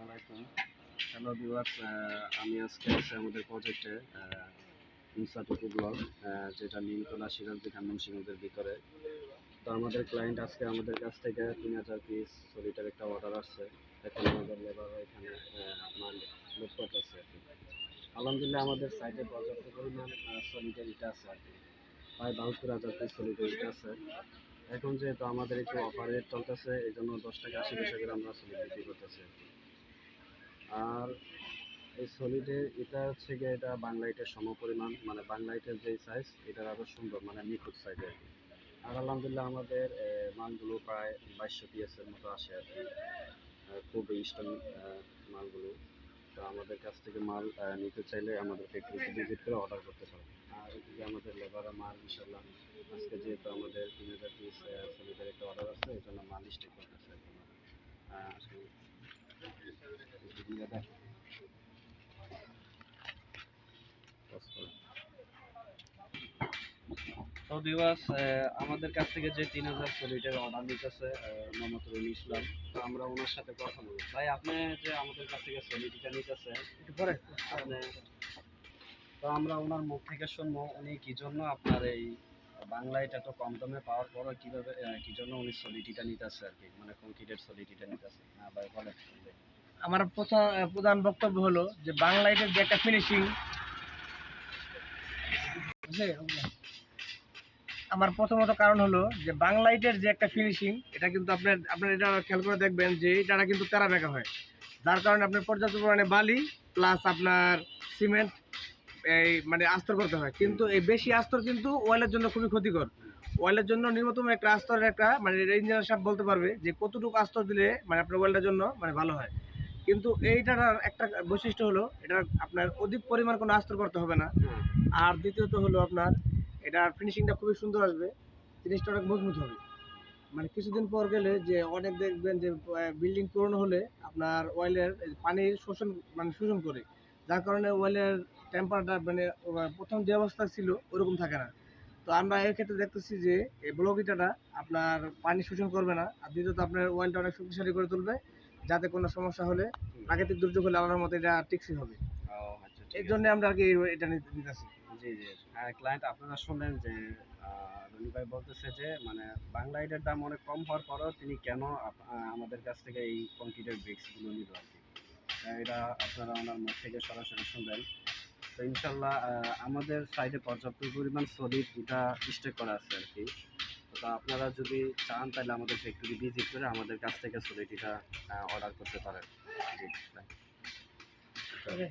আলাইকুম। Hello viewers, আমি আজকে আছি আমাদের প্রজেক্টে ইনসাটুকু ব্লক, যেটা নিমতলা সিরাজদি খানম সিংহদের ভিতরে। তো আমাদের ক্লায়েন্ট আজকে আমাদের কাছ থেকে 3000 পিস সলিটার একটা অর্ডার আসছে। এখন আমাদের লেবাররা এখানে মাল লোড করতেছে আর কি। আলহামদুলিল্লাহ আমাদের সাইটে পর্যাপ্ত পরিমাণ সলিটারিটা আছে আর কি, প্রায় 72,000 পিস সলিটারিটা আছে। এখন যেহেতু আমাদের একটু অফার রেট চলতেছে, এই জন্য 10 টাকা 80 পয়সা করে আমরা সলিড বিক্রি করতেছি আর কি। আর এই সলিডের এটা হচ্ছে গিয়ে এটা বাংলাইটের সমপরিমাণ, মানে বাংলাইটের যেই সাইজ এটার আরও সুন্দর, মানে নিখুঁত সাইজে আর কি। আর আলহামদুলিল্লাহ আমাদের মালগুলো প্রায় 2200 পিএসের মতো আসে আর কি, খুব স্ট্রং মালগুলো। তো আমাদের কাছ থেকে মাল নিতে চাইলে আমাদের ফ্যাক্টরিতে ভিজিট করে অর্ডার করতে পারেন। আর এদিকে আমাদের লেবাররা মাল ইনশাল্লাহ আজকে যেহেতু আমাদের 3000 পিস সলিডের একটা অর্ডার আছে, এই জন্য মাল স্টেক করতেছে আর কি। আসলে তো ভিউয়ার্স, আমাদের কাছ থেকে যে 3000 সলিডের অর্ডার নিতেছে মোহাম্মদ রুল ইসলাম। তো আমরা ওনার সাথে কথা বলবো। ভাই, আপনি যে আমাদের কাছ থেকে সলিডটা নিতেছেন একটু পরে আপনি, তো আমরা ওনার মুখ থেকে শুনবো উনি কি জন্য আপনার এই বাংলা এটা তো কম দামে পাওয়ার পরও কীভাবে কি জন্য উনি সলিডিটা নিতেছে আর কি, মানে কংক্রিটের সলিডিটা নিতেছে। হ্যাঁ ভাই বলেন। আমার প্রধান বক্তব্য হলো যে বাংলাইটের যে একটা ফিনিশিং, আমার প্রথমত কারণ হলো যে বাংলাইটের যে একটা ফিনিশিং, এটা কিন্তু আপনার এটা খেয়াল করে দেখবেন যে এটা কিন্তু তেরা বেঁকা হয়, যার কারণে আপনার পর্যাপ্ত পরিমাণে বালি প্লাস আপনার সিমেন্ট এই মানে আস্তর করতে হয়। কিন্তু এই বেশি আস্তর কিন্তু ওয়েলের জন্য খুবই ক্ষতিকর। ওয়েলের জন্য ন্যূনতম একটা আস্তরের একটা মানে ইঞ্জিনিয়ার সাহেব বলতে পারবে যে কতটুকু আস্তর দিলে মানে আপনার ওয়েলটার জন্য মানে ভালো হয়। কিন্তু এইটার একটা বৈশিষ্ট্য হলো এটা আপনার অধিক পরিমাণ কোনো আস্তর করতে হবে না। আর দ্বিতীয়ত হলো আপনার এটার ফিনিশিংটা খুবই সুন্দর আসবে, জিনিসটা অনেক মজবুত হবে। মানে কিছুদিন পর গেলে যে অনেক দেখবেন যে বিল্ডিং পুরনো হলে আপনার অয়েলের পানির শোষণ করে, যার কারণে অয়েলের টেম্পারটা মানে প্রথম যে অবস্থা ছিল ওরকম থাকে না। তো আমরা এর ক্ষেত্রে দেখতেছি যে এই ব্লক ইটাটা আপনার পানি শোষণ করবে না, আর দ্বিতীয়ত আপনার অয়েলটা অনেক শক্তিশালী করে তুলবে, যাতে কোনো সমস্যা হলে প্রাকৃতিক দুর্যোগ হলে আমার মতে এটা টেকসই হবে। আচ্ছা, এর জন্য আমরা আর কি এটা নিতেছি। জি জি। ক্লায়েন্ট আপনারা শুনলেন যে রনি ভাই বলতেছে যে মানে বাংলা এটার দাম অনেক কম হওয়ার পরেও তিনি কেন আমাদের কাছ থেকে এই কংক্রিটের ব্রিক্সগুলো নিল আর কি। এটা আপনারা ওনার মুখ থেকে সরাসরি শুনবেন। তো ইনশাল্লাহ আমাদের সাইডে পর্যাপ্ত পরিমাণ সলিড এটা স্টক করা আছে আর কি। তো আপনারা যদি চান তাহলে আমাদের ফ্যাক্টরি ভিজিট করে আমাদের কাছ থেকে সলিড এটা অর্ডার করতে পারেন। জি।